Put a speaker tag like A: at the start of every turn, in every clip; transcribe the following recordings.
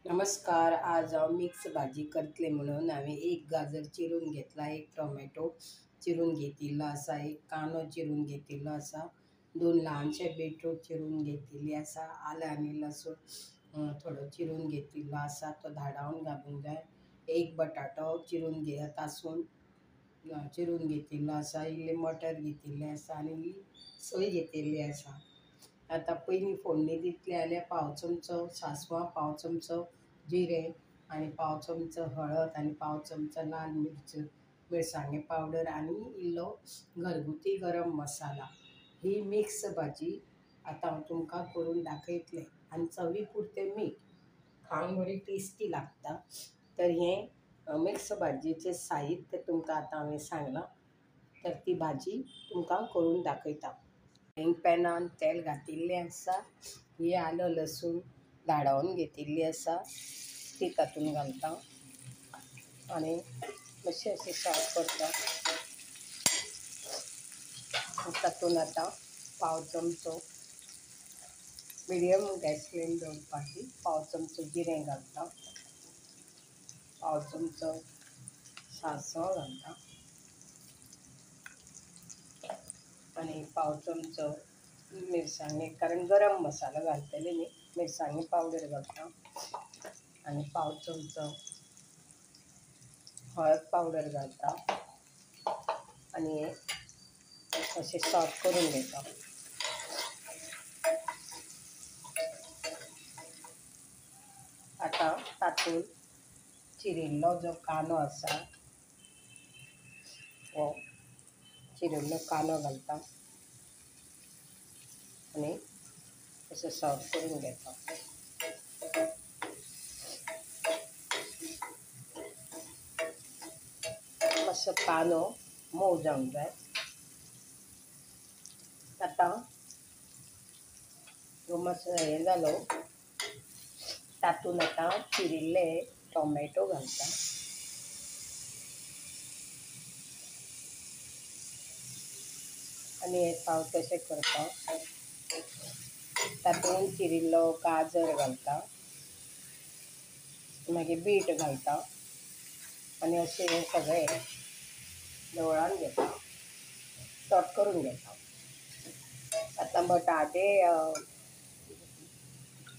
A: नमस्कार. आज हांव मिक्स भाजी करतले म्हणून हांवें एक गाजर चिरून घेतला, एक टोमॅटो चिरून घेतिल्लो आसा, एक कांदो चिरून घेतिल्लो आसा, 2 ल्हानशे बीटरूट चिरून घेतिल्ली आसा, आलं आनी लसूण थोडो चिरून घेतिल्लो आसा, तो धाडावन घालूंक जाय. एक बटाटो तासून चिरून घेतिल्लो आसा, इल्ले मटर घेतिल्ले आसा आनी सोय घेतिल्ली आसा. आतां पयलीं फोडणी दितली जाल्यार पाव चमचो सांसवां, पाव चमचो जिरें आनी पाव चमचो हळद आनी पाव चमचो लाल मिरसांगे पावडर आनी इल्लो घरगुती गरम मसाला. ही मिक्स भाजी आतां हांव तुमकां करून दाखयतलें आनी चवी पुरतें मीठ. खावंक बरी टेस्टी लागता. तर हें मिक्स भाजयेचें साहित्य तुमकां आतां हांवें सांगलां, तर ती भाजी तुमकां करून दाखयता. फ्रायींग पॅनान तेल घातिल्लें आसा, ही आलं लसूण धाडावन घेतिल्ली आसा, ती तातूंत घालता आनी मातशी अशी साफ करता. तातूंत आतां पाव चमचो मिडियम गॅस फ्लेम दवरपाची, पाव चमचो जिरें घालता, पाव चमचो सांसव घालता आनी पाव चमचो मिरसांगे, कारण गरम मसालो घालतले न्ही, मिरसांगे पावडर घालता आनी पाव चमचो हळद पावडर घालता आनी हें अशें सॉट करून घेता. आतां तातूंत चिरिल्लो जो कांदो आसा, हो चिरिल्लो कांदो घालता आनी असो सॉट करून घेता. मातसो कांदो मोव जावंक जाय. आतां तो मातसो हें जालो, तातूंत आतां चिरिल्ले टोमॅटो घालता आनी हें साव तशें करता. तातूंत चिरिल्लो गाजर घालता, मागीर बीट घालता आनी अशें हें सगळें ढवळान घेता, सॉट करून घेता. आतां बटाटे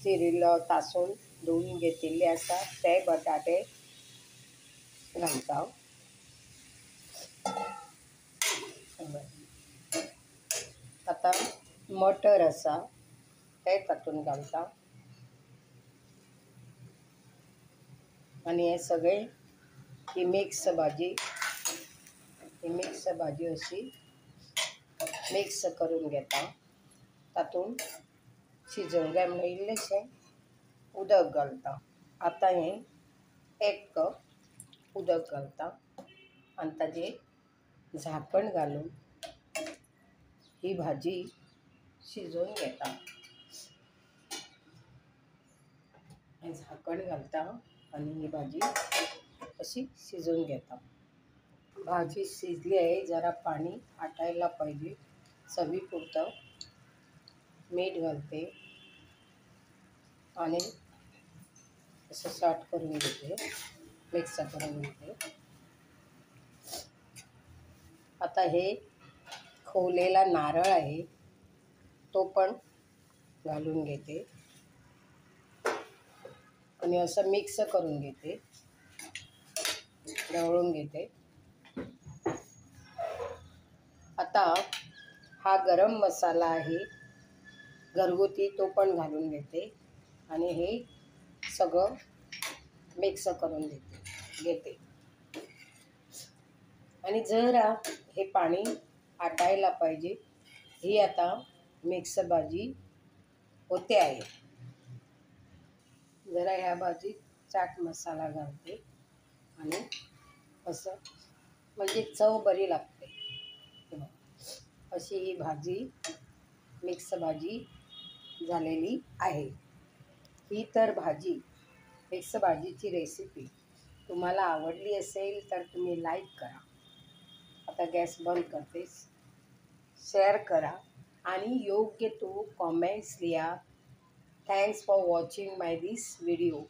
A: चिरिल्लो तासून धुवन घेतिल्ले आसा, ते बटाटे घालता. आतां मटर आसा ते तातूंत घालता आनी हें सगळें ही मिक्स भाजी अशी मिक्स करून घेता. तातूंत शिजोवंक जाय म्हणून इल्लेशें उदक घालता. आतां हें 1 कप उदक घालता आनी ताजेर झाकण घालून ही भाजी शिजोवन घेता. झाकण घालता आनी ही भाजी अशी शिजोवन घेता. भाजी शिजली आहे, जरा पाणी आटायला पाहिजे, चवीपुरतं मीठ घालते आणि असं सॉट करून घेते, मिक्स करून घेते. आता हे खोवलेला नारळ आहे, तो पण घालून घेते आणि असं मिक्स करून घेते, ढवळून घेते. आता हा गरम मसाला आहे घरगुती, तो पण घालून घेते आणि हे सगळं मिक्स करून घेते. आणि जरा हे पाणी आटायला पाहिजे. ही आता मिक्स भाजी होते आहे. जरा ह्या भाजीत चाट मसाला घालते आणि असं म्हणजे चव बरी लागते. अशी ही भाजी, मिक्स भाजी झालेली आहे. ही तर भाजी, मिक्स भाजीची रेसिपी तुम्हाला आवडली असेल तर तुम्ही लाईक करा. आता गॅस बंद करते. शेअर करा आणि योग्य तो कॉमेंट्स लिहा. Thanks for watching my this video.